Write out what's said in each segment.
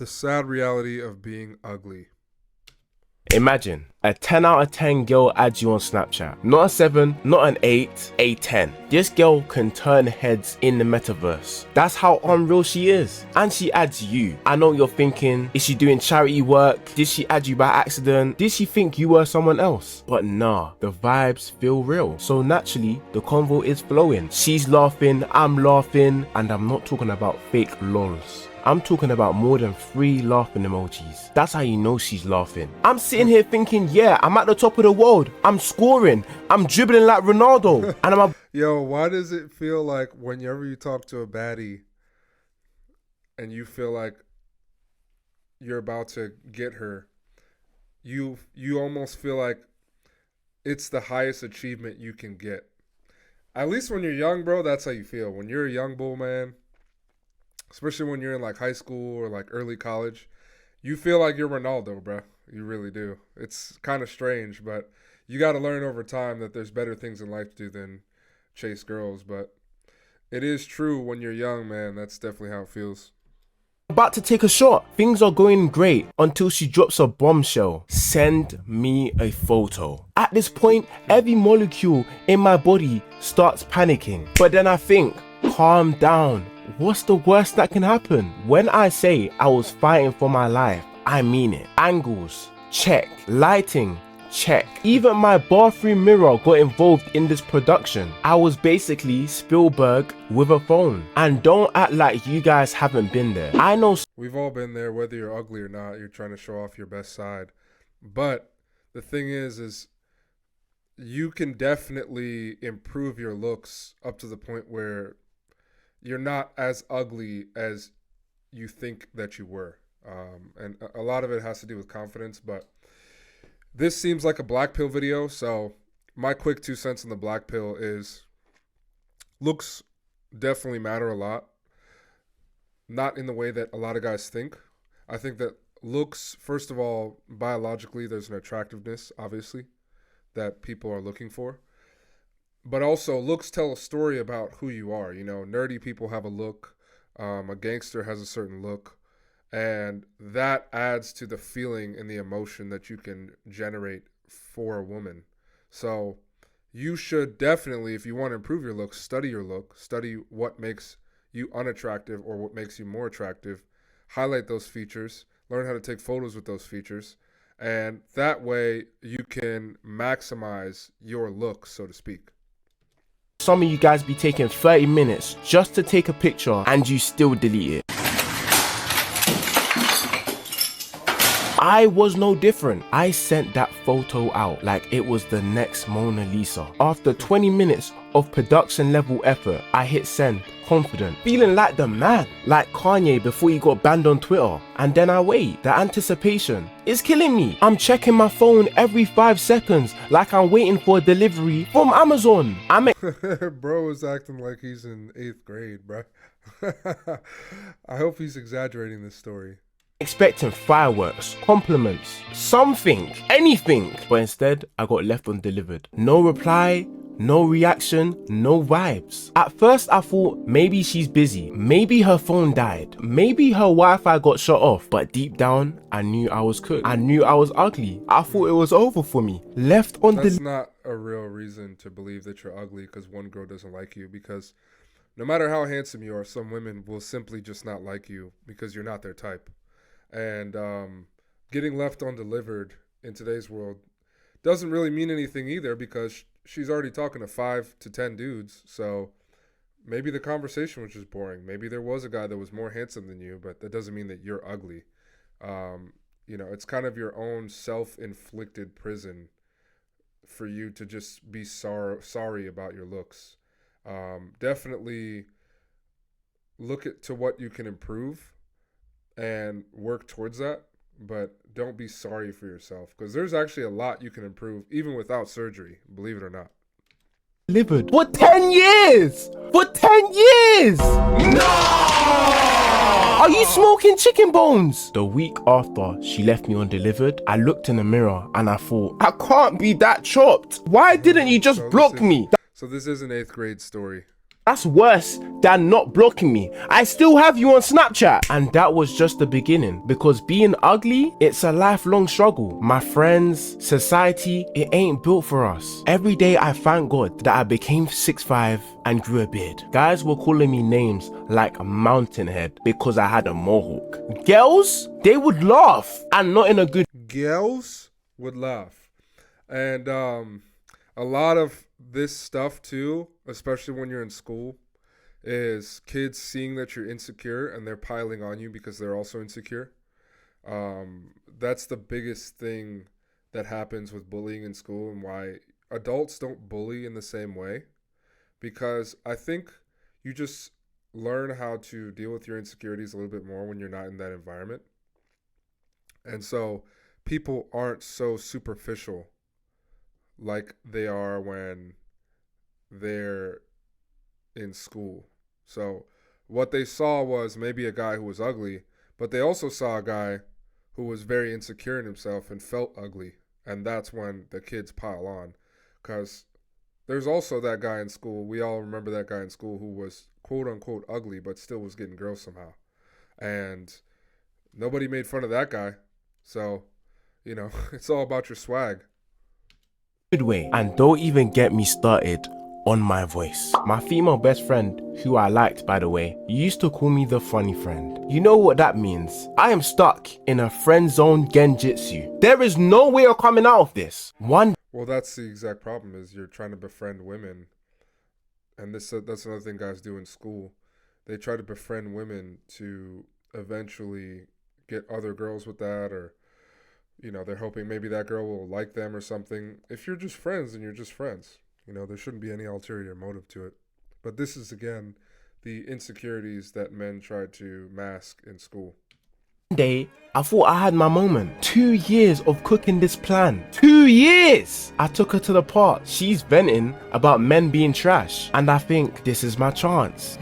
The sad reality of being ugly. Imagine a 10 out of 10 girl adds you on Snapchat. Not a 7, not an 8, a 10. This girl can turn heads in the metaverse. That's how unreal she is. And she adds you. I know you're thinking, is she doing charity work? Did she add you by accident? Did she think you were someone else? But nah, the vibes feel real. So naturally, the convo is flowing. She's laughing, I'm laughing, and I'm not talking about fake lols. I'm talking about more than 3 laughing emojis. That's how you know she's laughing. I'm sitting here thinking, yeah, I'm at the top of the world. I'm scoring. I'm dribbling like Ronaldo. And I'm Yo, why does it feel like whenever you talk to a baddie and you feel like you're about to get her, you almost feel like it's the highest achievement you can get. At least when you're young, bro, that's how you feel. When you're a young bull, man, especially when you're in like high school or like early college, you feel like you're Ronaldo, bro. You really do. It's kind of strange, but you got to learn over time that there's better things in life to do than chase girls. But it is true when you're young, man. That's definitely how it feels. about to take a shot. Things are going great until she drops a bombshell. Send me a photo. At this point, every molecule in my body starts panicking. But then I think, calm down. What's the worst that can happen? When I say I was fighting for my life, I mean it. Angles, check. Lighting, check. Even my bathroom mirror got involved in this production. I was basically Spielberg with a phone. And don't act like you guys haven't been there. I know We've all been there, whether you're ugly or not. You're trying to show off your best side. But the thing is you can definitely improve your looks up to the point where you're not as ugly as you think that you were. And a lot of it has to do with confidence, but this seems like a black pill video. So my quick 2 cents on the black pill is looks definitely matter a lot. Not in the way that a lot of guys think. I think that looks, first of all, biologically, there's an attractiveness, obviously, that people are looking for. But also, looks tell a story about who you are. You know, nerdy people have a look. A gangster has a certain look. And that adds to the feeling and the emotion that you can generate for a woman. So you should definitely, if you want to improve your look, study your look. Study what makes you unattractive or what makes you more attractive. Highlight those features. Learn how to take photos with those features. And that way you can maximize your look, so to speak. some of you guys be taking 30 minutes just to take a picture and you still delete it. I was no different. I sent that photo out like it was the next Mona Lisa. After 20 minutes of production level effort, I hit send, confident, feeling like the man, like Kanye before he got banned on Twitter. And then I wait, the anticipation is killing me. I'm checking my phone every 5 seconds like I'm waiting for a delivery from Amazon. Bro is acting like he's in 8th grade, bro. I hope he's exaggerating this story. Expecting fireworks, compliments, something, anything. But instead, I got left undelivered. No reply, no reaction, no vibes. At first, I thought maybe she's busy. Maybe her phone died. Maybe her Wi-Fi got shut off. But deep down, I knew I was cooked. I knew I was ugly. I thought it was over for me. Left on That's not a real reason to believe that you're ugly because one girl doesn't like you. Because no matter how handsome you are, some women will simply just not like you because you're not their type. And getting left undelivered in today's world doesn't really mean anything either because she's already talking to 5 to 10 dudes. So maybe the conversation was just boring. Maybe there was a guy that was more handsome than you, but that doesn't mean that you're ugly. You know, it's kind of your own self-inflicted prison for you to just be sorry about your looks. Definitely look to what you can improve and work towards that, but don't be sorry for yourself because there's actually a lot you can improve even without surgery, believe it or not. delivered for 10 years! For 10 years! No! Are you smoking chicken bones? The week after she left me undelivered, I looked in the mirror and I thought, I can't be that chopped. Why didn't you just block me? So this is an 8th grade story. That's worse than not blocking me. I still have you on Snapchat. And that was just the beginning, because being ugly, it's a lifelong struggle. My friends, society, it ain't built for us. Every day I thank God that I became 6'5" and grew a beard. Guys were calling me names like Mountainhead because I had a mohawk. Girls, they would laugh, and not in a good Girls would laugh. And a lot of this stuff too, especially when you're in school, is kids seeing that you're insecure and they're piling on you because they're also insecure. That's the biggest thing that happens with bullying in school, and why adults don't bully in the same way. Because I think you just learn how to deal with your insecurities a little bit more when you're not in that environment. And so people aren't so superficial like they are when they're in school. So what they saw was maybe a guy who was ugly, but they also saw a guy who was very insecure in himself and felt ugly. And that's when the kids pile on. Because there's also that guy in school. We all remember that guy in school who was quote unquote ugly, but still was getting girls somehow. And nobody made fun of that guy. So, it's all about your swag. way. And don't even get me started on my voice. My female best friend, who I liked by the way, used to call me the funny friend. You know what that means? I am stuck in a friend zone genjitsu. There is no way of coming out of this. Well, that's the exact problem, is you're trying to befriend women. And that's another thing guys do in school. They try to befriend women to eventually get other girls with that, or they're hoping maybe that girl will like them or something. If you're just friends, then you're just friends. There shouldn't be any ulterior motive to it. But this is, again, the insecurities that men try to mask in school. One day, I thought I had my moment. 2 years of cooking this plan. 2 years! I took her to the park. She's venting about men being trash. And I think this is my chance.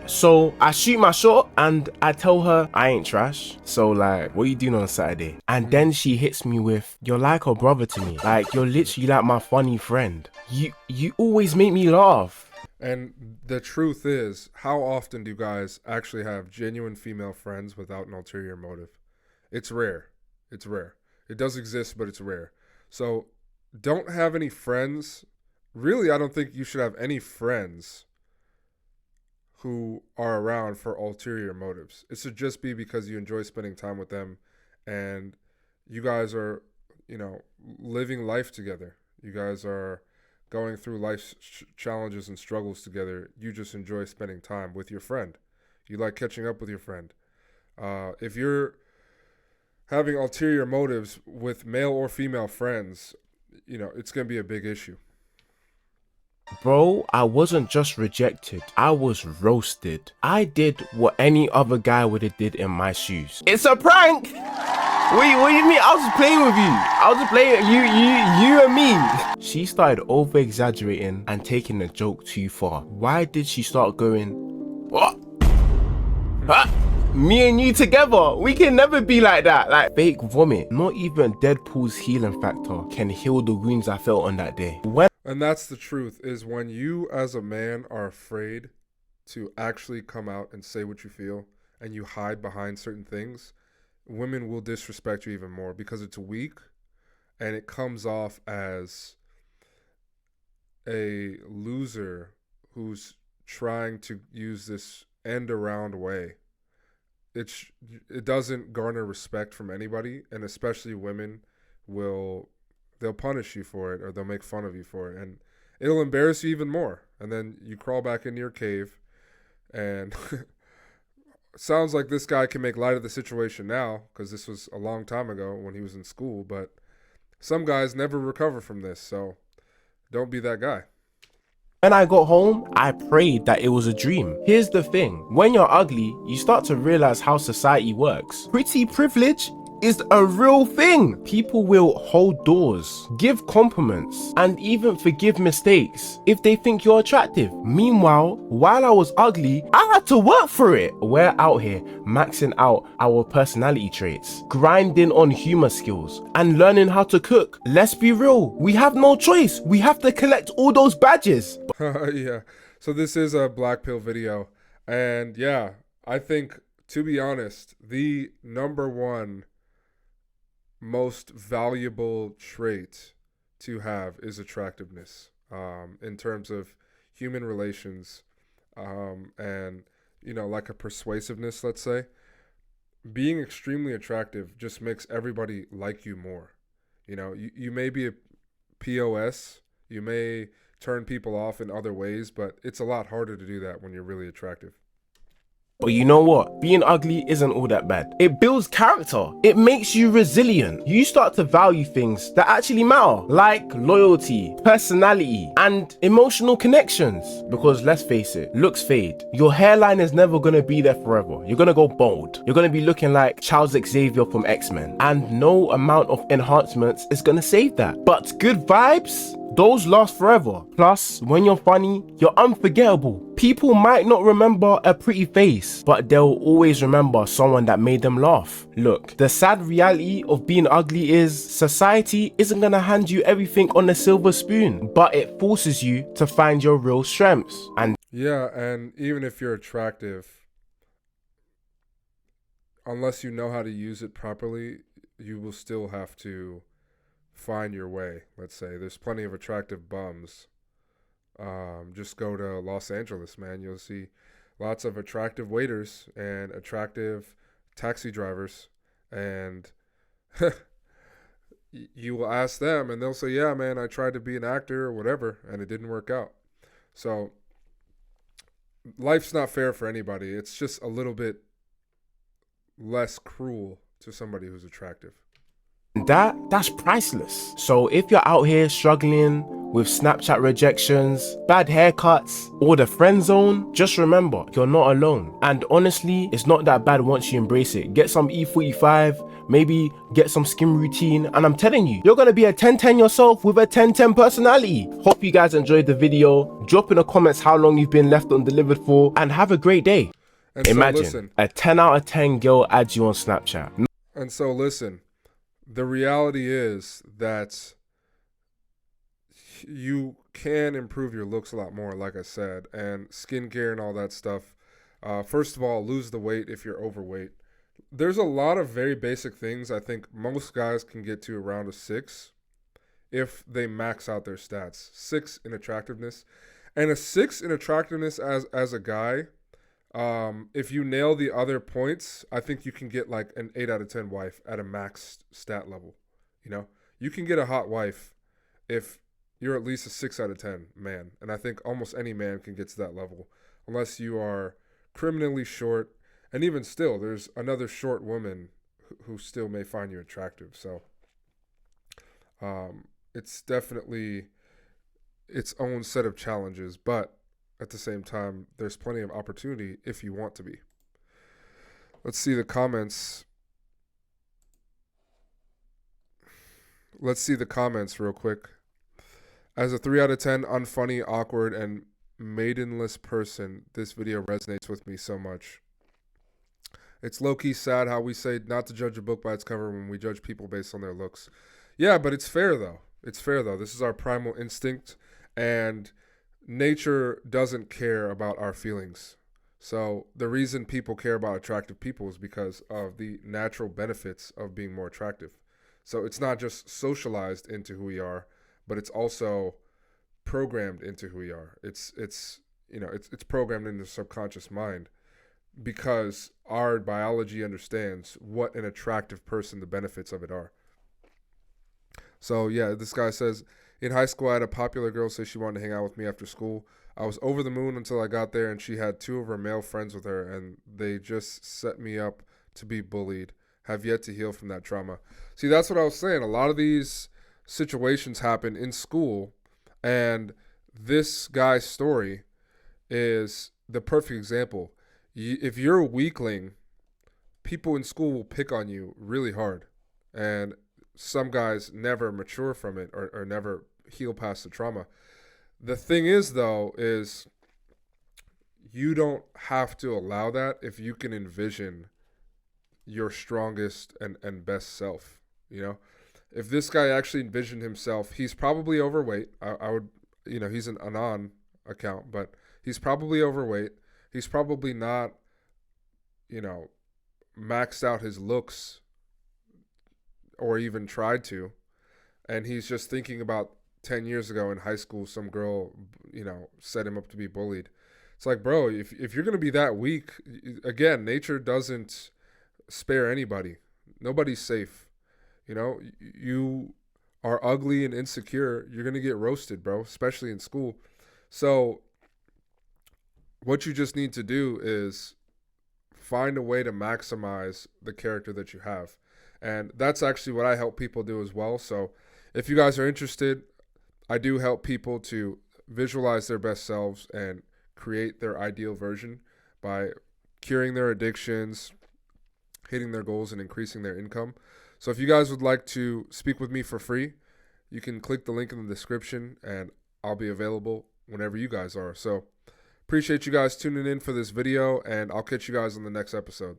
So I shoot my shot and I tell her I ain't trash. So like, what are you doing on Saturday? And then she hits me with, you're like a brother to me. Like, you're literally like my funny friend. You always make me laugh. And the truth is, how often do guys actually have genuine female friends without an ulterior motive? It's rare. It's rare. It does exist, but it's rare. So don't have any friends. Really, I don't think you should have any friends who are around for ulterior motives. It should just be because you enjoy spending time with them and you guys are, living life together. You guys are going through life's challenges and struggles together. You just enjoy spending time with your friend. You like catching up with your friend. If you're having ulterior motives with male or female friends, it's going to be a big issue. Bro, I wasn't just rejected, I was roasted. I did what any other guy would have did in my shoes. It's a prank! Wait, what do you mean? I was playing with you. I was playing you and me. She started over exaggerating and taking the joke too far. Why did she start going, what? Huh? Me and you together, we can never be like that. Like fake vomit. Not even Deadpool's healing factor can heal the wounds I felt on that day. And that's the truth, is when you as a man are afraid to actually come out and say what you feel and you hide behind certain things, women will disrespect you even more because it's weak and it comes off as a loser who's trying to use this end around way. It doesn't garner respect from anybody, and especially women they'll punish you for it, or they'll make fun of you for it, and it'll embarrass you even more. And then you crawl back into your cave, and sounds like this guy can make light of the situation now because this was a long time ago when he was in school, but some guys never recover from this, so don't be that guy. When I got home, I prayed that it was a dream. Here's the thing, when you're ugly, you start to realize how society works. Pretty privilege is a real thing. People will hold doors, give compliments, and even forgive mistakes if they think you're attractive. Meanwhile, while I was ugly, I had to work for it. We're out here maxing out our personality traits, grinding on humor skills, and learning how to cook. Let's be real, we have no choice. We have to collect all those badges. Yeah. So this is a black pill video. And yeah, I think, to be honest, the number one most valuable trait to have is attractiveness, in terms of human relations, and, like a persuasiveness, let's say. Being extremely attractive just makes everybody like you more. You may be a POS, you may turn people off in other ways, but it's a lot harder to do that when you're really attractive. But you know what? Being ugly isn't all that bad. It builds character. It makes you resilient. You start to value things that actually matter, like loyalty, personality, and emotional connections. Because let's face it, looks fade. Your hairline is never gonna be there forever. You're gonna go bald. You're gonna be looking like Charles Xavier from X-Men. And no amount of enhancements is gonna save that. But good vibes? Those last forever. Plus, when you're funny, you're unforgettable. People might not remember a pretty face, but they'll always remember someone that made them laugh. Look, the sad reality of being ugly is society isn't gonna hand you everything on a silver spoon, but it forces you to find your real strengths. And Yeah, and even if you're attractive, unless you know how to use it properly, you will still have to find your way. Let's say there's plenty of attractive bums. Just go to Los Angeles, man. You'll see lots of attractive waiters and attractive taxi drivers, and you will ask them and they'll say, yeah, man, I tried to be an actor or whatever and it didn't work out. So life's not fair for anybody. It's just a little bit less cruel to somebody who's attractive. that's priceless. So if you're out here struggling with Snapchat rejections, bad haircuts, or the friend zone, just remember, you're not alone. And honestly, it's not that bad once you embrace it. Get some E45, maybe get some skin routine, and I'm telling you, you're gonna be a 10-10 yourself with a 10-10 personality. Hope you guys enjoyed the video. Drop in the comments how long you've been left undelivered for, and have a great day. And Imagine, so listen, a 10 out of 10 girl adds you on Snapchat. and so listen, the reality is that you can improve your looks a lot more, like I said, and skincare and all that stuff. First of all, lose the weight if you're overweight. There's a lot of very basic things I think most guys can get to around a 6 if they max out their stats. 6 in attractiveness. And a 6 in attractiveness as a guy, if you nail the other points, I think you can get like an 8 out of 10 wife at a max stat level. You can get a hot wife if you're at least a 6 out of 10 man. And I think almost any man can get to that level, unless you are criminally short. And even still, there's another short woman who still may find you attractive. So it's definitely its own set of challenges, but at the same time, there's plenty of opportunity if you want to be. Let's see the comments. Let's see the comments real quick. As a 3 out of 10 unfunny, awkward, and maidenless person, this video resonates with me so much. It's low-key sad how we say not to judge a book by its cover when we judge people based on their looks. Yeah, but it's fair, though. It's fair, though. This is our primal instinct, and nature doesn't care about our feelings. So the reason people care about attractive people is because of the natural benefits of being more attractive. So it's not just socialized into who we are, but it's also programmed into who we are. It's programmed in the subconscious mind, because our biology understands what an attractive person, the benefits of it are. So yeah, this guy says, in high school I had a popular girl say she wanted to hang out with me after school. I was over the moon until I got there, and she had 2 of her male friends with her, and they just set me up to be bullied. Have yet to heal from that trauma. See, that's what I was saying. A lot of these situations happen in school, and this guy's story is the perfect example. If you're a weakling, people in school will pick on you really hard. And some guys never mature from it, or never heal past the trauma. The thing is, though, is you don't have to allow that if you can envision your strongest and best self. You know, if this guy actually envisioned himself, he's probably overweight. I would, he's an anon account, but he's probably overweight. He's probably not, maxed out his looks or even tried to. And he's just thinking about 10 years ago in high school, some girl, set him up to be bullied. It's like, bro, if you're going to be that weak, again, nature doesn't spare anybody. Nobody's safe. You are ugly and insecure, you're going to get roasted, bro, especially in school. So what you just need to do is find a way to maximize the character that you have. And that's actually what I help people do as well. So if you guys are interested, I do help people to visualize their best selves and create their ideal version by curing their addictions, hitting their goals, and increasing their income. So if you guys would like to speak with me for free, you can click the link in the description and I'll be available whenever you guys are. So appreciate you guys tuning in for this video, and I'll catch you guys on the next episode.